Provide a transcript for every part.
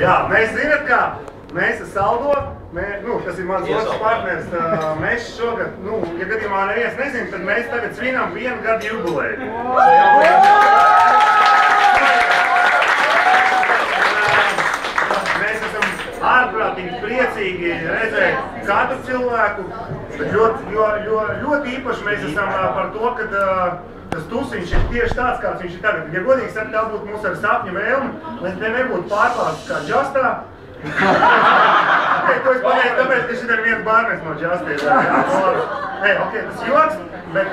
Jā, mēs zināt, kā mēs ar Saldo, tas ir mans otrs partners, mēs šogad, ja gadījumā neviens nezin, tad mēs tagad svinam 1 gadu jubileju. Mēs esam ārprātīgi priecīgi redzēt katru cilvēku, bet ļoti īpaši mēs esam par to, ka tas tusiņš ir tieši tāds, kāds viņš ir tagad. Ja godīgi sakot, tā būtu mūsu ar sapņu vēlmi, lai te nebūtu pārklāstas kā Justā. To es pateicu, tāpēc, ka šeit ir viens bārnes no Justā. Tas joks, bet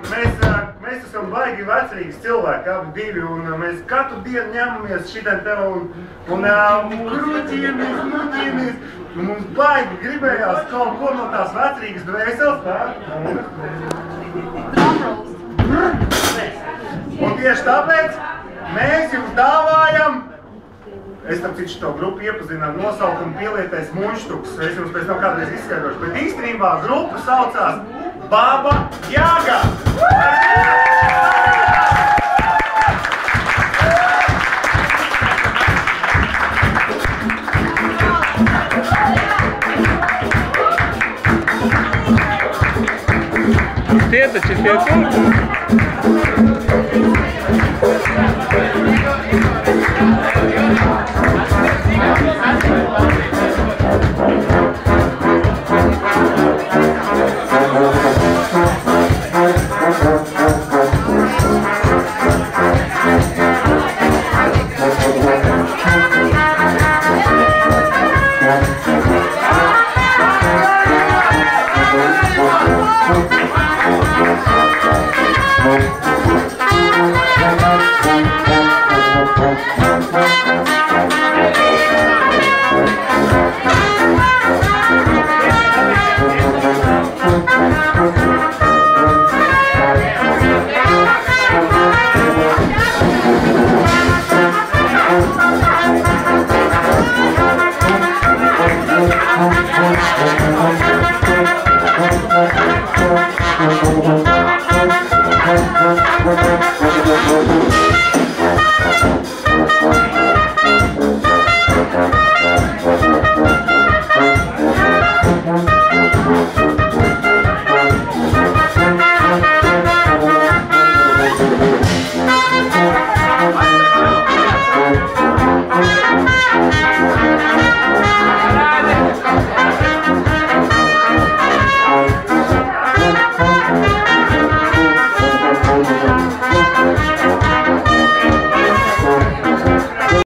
mēs esam baigi vecrīgas cilvēki, abi divi, un mēs katru dienu ņemamies šitien te un kruķīmies. Mums baigi gribējās kaut ko no tās vecrīgas dvēseles. Un tieši tāpēc mēs jums dāvājam, es tam citu šo grupu iepazinām nosaukumu pielietais Muņštuks, es jums pēc tam kādreiz izskaidrošu, bet īstenībā grupa saucās Baba Jāga! Tie taču ir tie kungi.